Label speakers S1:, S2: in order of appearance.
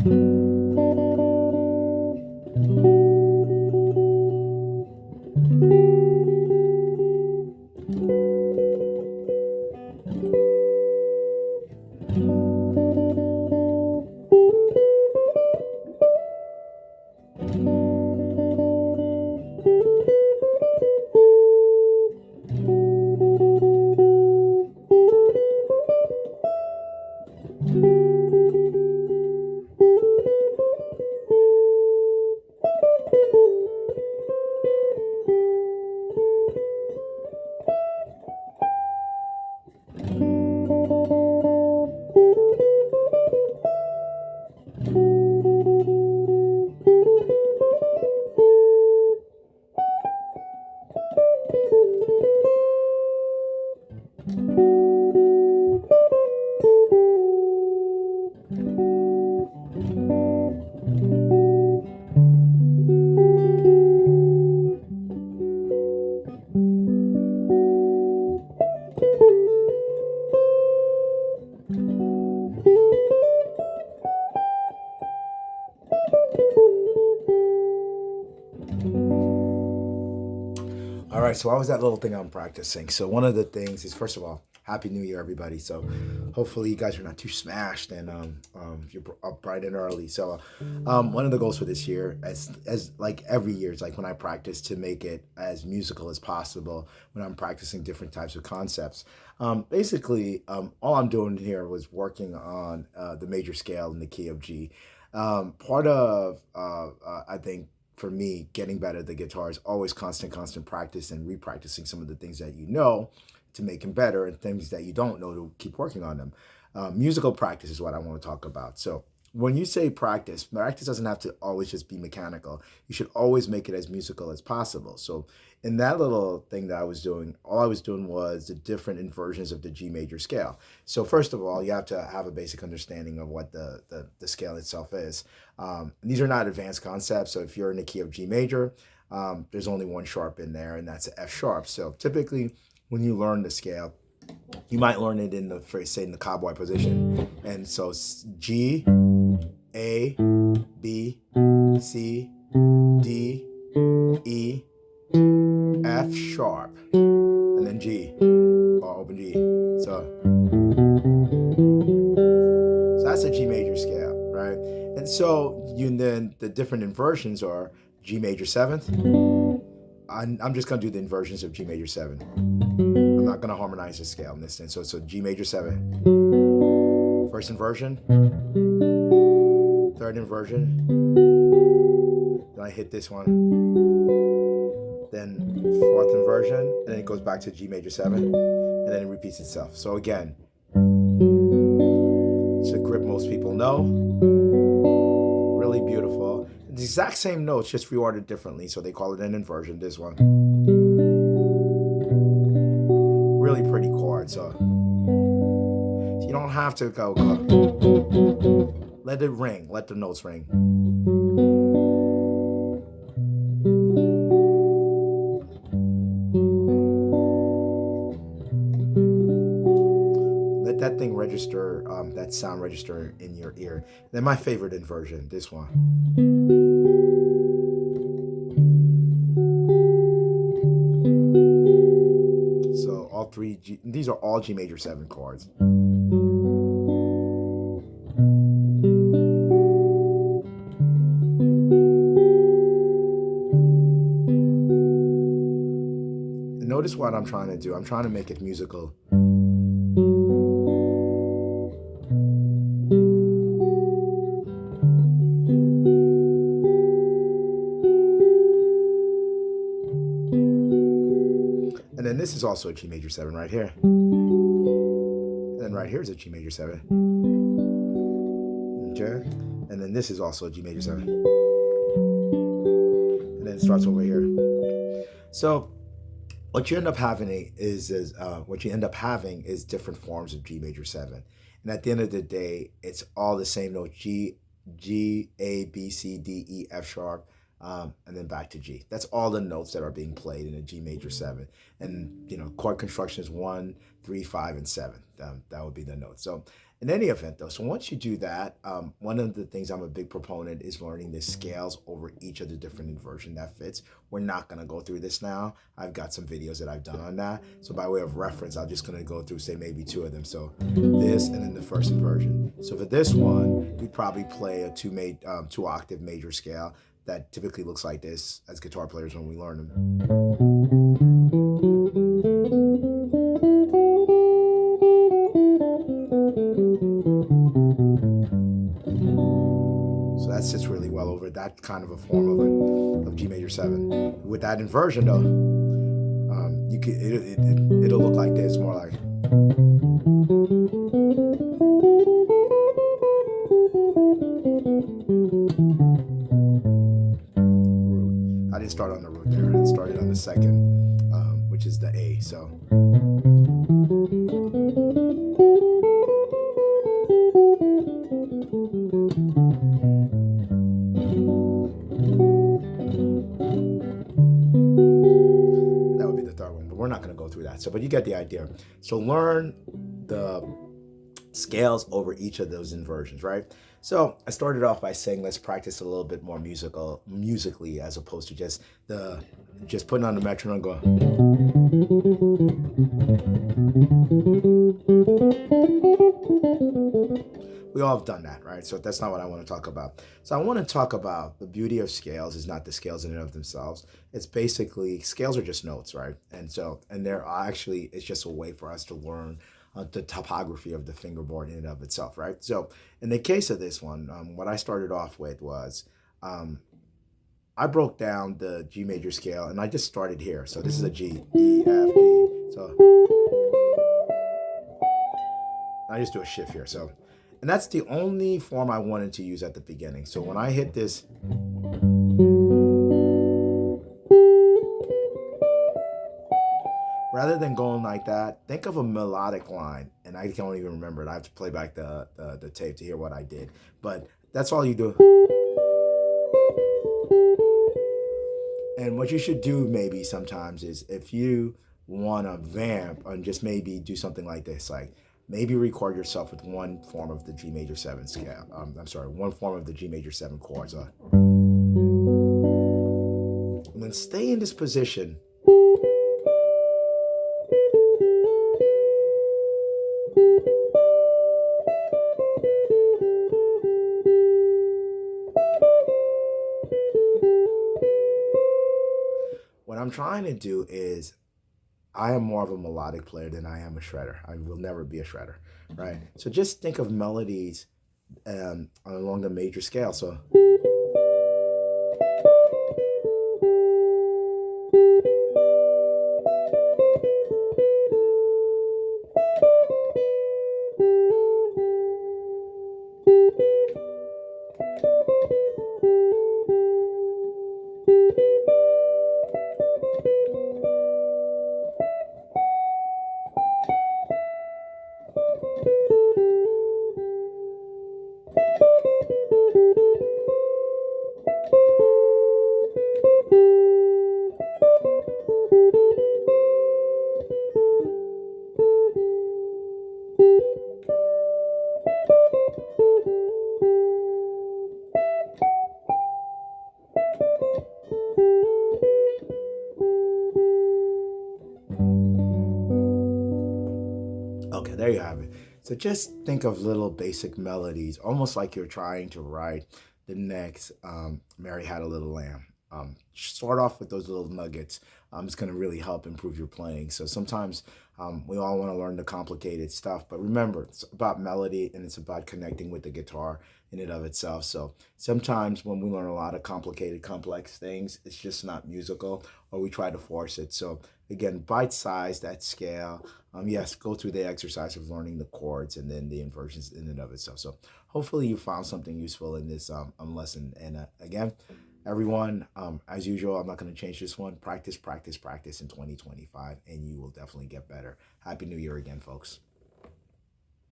S1: All right, so how was that little thing I'm practicing? So one of the things is, first of all, Happy New Year, everybody. So hopefully you guys are not too smashed and you're up bright and early. So one of the goals for this year, as like every year, is like when I practice to make it as musical as possible. When I'm practicing different types of concepts, all I'm doing here was working on the major scale in the key of G. Part of I think for me, getting better at the guitar is always constant practice and repracticing some of the things that you know to make them better and things that you don't know to keep working on them. Musical practice is what I want to talk about. So when you say practice, practice doesn't have to always just be mechanical. You should always make it as musical as possible. So in that little thing that I was doing, all I was doing was the different inversions of the G major scale. So first of all, you have to have a basic understanding of what the scale itself is. These are not advanced concepts. So if you're in the key of G major, there's only one sharp in there, and that's an F sharp. So typically, when you learn the scale, you might learn it in the phrase, say, in the cowboy position. And so it's G, A, B, C, D, E, F sharp, and then G, or open G. So that's a G major scale, right? And so then the different inversions are G major seventh. I'm just gonna do the inversions of G major seven. I'm not gonna harmonize the scale in this thing. So G major seven, first inversion, third inversion. Then I hit this one. Then fourth inversion, and then it goes back to G major seven, and then it repeats itself. So again, it's a grip most people know. Really beautiful. The exact same notes, just reordered differently, so they call it an inversion, this one. Really pretty chord, so you don't have to go. Let it ring, let the notes ring. Let that thing register, that sound register in your ear. Then my favorite inversion, this one. So all three, these are all G major 7 chords. Notice what I'm trying to do. I'm trying to make it musical. And then this is also a G major 7 right here. And then right here is a G major 7. Okay? And then this is also a G major 7. And then it starts over here. So what you end up having is different forms of G major 7. And at the end of the day, it's all the same note: G, A, B, C, D, E, F sharp, and then back to G. That's all the notes that are being played in a G major 7. And chord construction is 1, 3, 5, and 7. That would be the notes. So In any event, though, so once you do that, one of the things I'm a big proponent is learning the scales over each of the different inversion that fits. We're not going to go through this now. I've got some videos that I've done on that. So by way of reference, I'm just going to go through, say, maybe two of them. So this and then the first inversion. So for this one, we'd probably play a two octave major scale that typically looks like this as guitar players when we learn them. So that sits really well over that kind of a form of G major 7. With that inversion, though, it'll look like this, more like. Root. I didn't start on the root there. I started on the second, which is the A. So. We're not going to go through that. So, but you get the idea. So learn the scales over each of those inversions, right? So I started off by saying, let's practice a little bit more musically, as opposed to just putting on the metronome and go. We all have done that, right? So that's not what I want to talk about. So I want to talk about the beauty of scales is not the scales in and of themselves. It's basically, scales are just notes, right? And they're actually, it's just a way for us to learn the topography of the fingerboard in and of itself, right? So in the case of this one, what I started off with was, I broke down the G major scale and I just started here. So this is a G, E, F, G. So I just do a shift here. So, and that's the only form I wanted to use at the beginning. So when I hit this, rather than going like that, think of a melodic line. And I can't even remember it. I have to play back the tape to hear what I did. But that's all you do. And what you should do maybe sometimes is, if you want to vamp and just maybe do something like this, like maybe record yourself with one form of the G major 7 scale. One form of the G major 7 chords. And then stay in this position. What I'm trying to do is, I am more of a melodic player than I am a shredder. I will never be a shredder, right? So just think of melodies along the major scale. So. Okay, there you have it. So just think of little basic melodies, almost like you're trying to write the next Mary Had a Little Lamb. Start off with those little nuggets. It's going to really help improve your playing. So sometimes we all want to learn the complicated stuff, but remember, it's about melody and it's about connecting with the guitar in and of itself. So sometimes when we learn a lot of complicated, complex things, it's just not musical, or we try to force it. So again, bite-size that scale. Yes, go through the exercise of learning the chords and then the inversions in and of itself. So hopefully you found something useful in this lesson. And again, everyone, as usual, I'm not going to change this one. Practice, practice, practice in 2025, and you will definitely get better. Happy New Year again, folks.